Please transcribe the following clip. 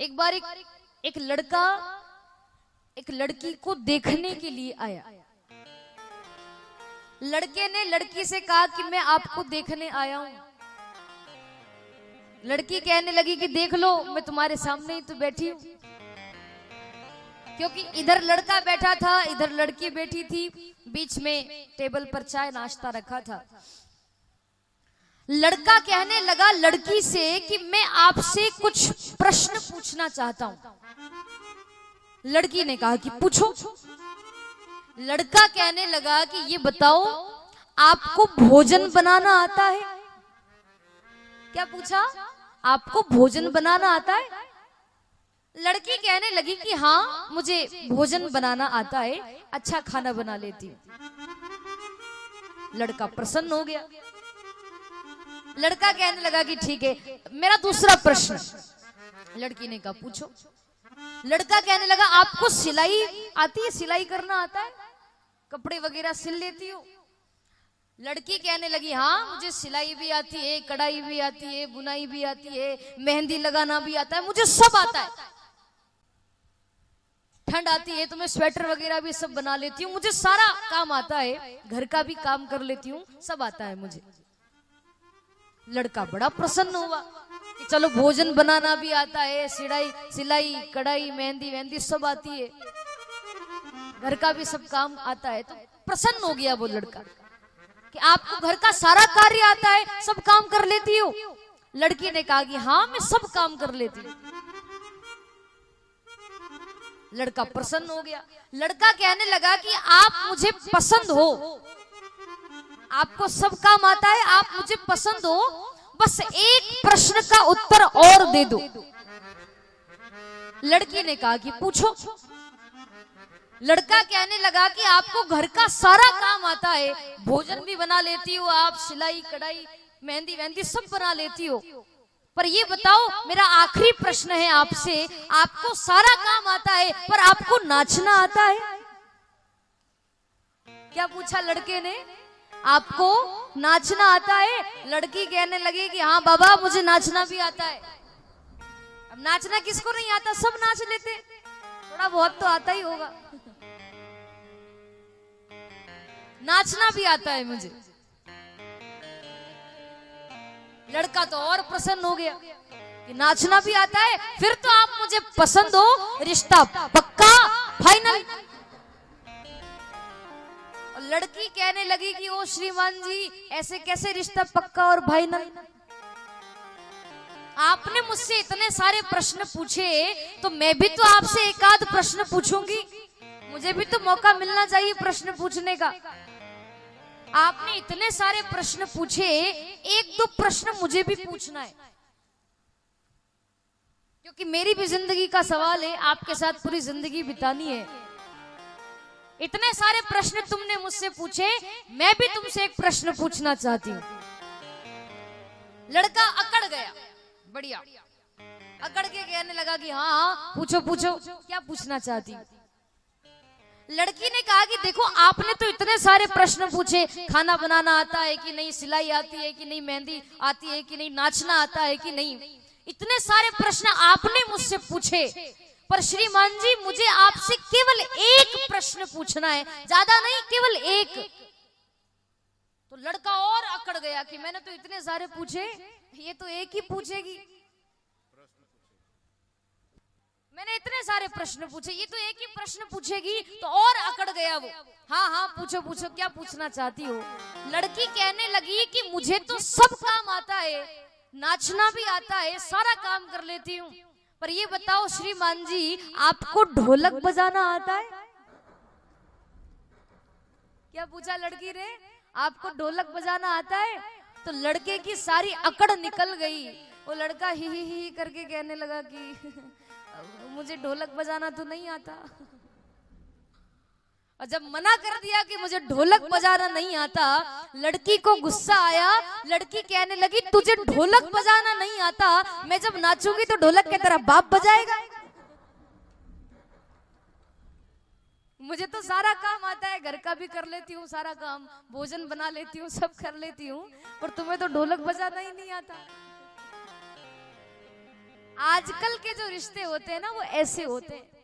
एक बार एक लड़का एक लड़की को देखने के लिए आया। लड़के ने लड़की से कहा कि मैं आपको देखने आया हूं। लड़की कहने लगी कि देख लो, मैं तुम्हारे सामने ही तो बैठी हूं। क्योंकि इधर लड़का बैठा था, इधर लड़की बैठी थी, बीच में टेबल पर चाय नाश्ता रखा था। लड़का कहने लगा लड़की से कि मैं आपसे कुछ प्रश्न पूछना चाहता हूं। लड़की ने कहा कि पूछो। लड़का कहने लगा कि ये बताओ, आपको भोजन बनाना आता है? क्या पूछा? आपको भोजन बनाना आता है? लड़की कहने लगी कि हाँ, मुझे भोजन बनाना आता है, अच्छा खाना बना लेती हूं। लड़का प्रसन्न हो गया। लड़का कहने लगा कि ठीक है, मेरा दूसरा प्रश्न। लड़की ने कहा पूछो। लड़का कहने लगा आपको सिलाई आती है? सिलाई करना आता है? कपड़े वगैरह सिल लेती हो? लड़की कहने लगी हाँ, मुझे सिलाई भी आती है, कढ़ाई भी आती है, बुनाई भी आती है, मेहंदी लगाना भी आता है, मुझे सब आता है। ठंड आती है तो मैं स्वेटर वगैरह भी सब बना लेती हूँ, मुझे सारा काम आता है, घर का भी काम कर लेती हूँ, सब आता है मुझे। लड़का बड़ा प्रसन्न हुआ कि चलो भोजन बनाना भी आता है, सिलाई कढ़ाई मेहंदी वेहंदी सब आती है, घर का भी सब काम आता है। तो प्रसन्न हो गया वो लड़का कि आपको घर का सारा कार्य आता है, सब काम कर लेती हो? लड़की ने कहा कि हाँ, मैं सब काम कर लेती हूँ। लड़का प्रसन्न हो गया। लड़का कहने लगा कि आप मुझे पसंद हो, आपको सब काम आता है, आप मुझे पसंद हो, बस एक प्रश्न का उत्तर और दे दो। लड़की ने कहा कि पूछो। लड़का कहने लगा कि आपको घर का सारा काम आता है, भोजन भी बना लेती हो आप, सिलाई कढ़ाई मेहंदी वेहंदी सब बना लेती हो, पर ये बताओ, मेरा आखिरी प्रश्न है आपसे, आपको सारा काम आता है पर आपको नाचना आता है? क्या पूछा लड़के ने? आपको नाचना आता है? लड़की कहने लगी कि हाँ बाबा, मुझे नाचना भी आता है। अब नाचना किसको नहीं आता, सब नाच लेते, थोड़ा बहुत तो आता ही होगा। नाचना भी आता है मुझे। लड़का तो और प्रसन्न हो गया कि नाचना भी आता है, फिर तो आप मुझे पसंद हो, रिश्ता पक्का फाइनल। और लड़की कहने लगी कि ओ श्रीमान जी, ऐसे कैसे रिश्ता पक्का और फाइनल? आपने मुझसे इतने सारे प्रश्न पूछे, तो मैं भी तो आपसे एक आध प्रश्न पूछूंगी, मुझे भी तो मौका मिलना चाहिए प्रश्न पूछने का। आपने इतने सारे प्रश्न पूछे, एक दो प्रश्न मुझे भी पूछना है, क्योंकि मेरी भी जिंदगी का सवाल है, आपके साथ पूरी जिंदगी बितानी है। इतने सारे प्रश्न तुमने मुझसे पूछे, मैं भी तुमसे एक प्रश्न पूछना चाहती हूँ। लड़का अकड़ गया, बढ़िया अकड़ के कहने लगा कि हाँ हाँ पूछो पूछो, क्या पूछना चाहती हूँ? लड़की ने कहा कि देखो, आपने तो इतने सारे प्रश्न पूछे, खाना बनाना आता है कि नहीं, सिलाई आती है कि नहीं, मेहंदी आती है कि नहीं, नाचना आता है कि नहीं, इतने सारे प्रश्न आपने मुझसे पूछे, पर श्रीमान जी मुझे आपसे केवल एक प्रश्न पूछना है, ज्यादा नहीं, केवल एक। तो लड़का और अकड़ गया कि मैंने तो इतने सारे पूछे, ये तो एक ही पूछेगी। मैंने इतने सारे प्रश्न पूछे, ये तो एक ही प्रश्न पूछेगी, तो और अकड़ गया वो। हाँ हाँ पूछो पूछो, क्या पूछना चाहती हो? लड़की कहने लगी कि मुझे तो सब काम आता है, नाचना भी आता है, सारा काम कर लेती हूँ, पर ये बताओ श्रीमान जी, आपको ढोलक बजाना आता है? क्या पूछा लड़की ने? आपको ढोलक बजाना आता है? तो लड़के की सारी अकड़ निकल गई। वो लड़का ही करके कहने लगा कि मुझे ढोलक बजाना तो नहीं आता। और जब मना कर दिया कि मुझे ढोलक बजाना नहीं आता, लड़की को गुस्सा आया। लड़की कहने लगी तुझे ढोलक बजाना नहीं आता, मैं जब नाचूंगी तो ढोलक के तेरा बाप बजाएगा? मुझे तो सारा काम आता है, घर का भी कर लेती हूँ, सारा काम, भोजन बना लेती हूँ, सब कर लेती हूँ, पर तुम्हें तो ढोलक बजाना ही नहीं आता। आजकल के जो रिश्ते होते हैं ना वो ऐसे होते हैं,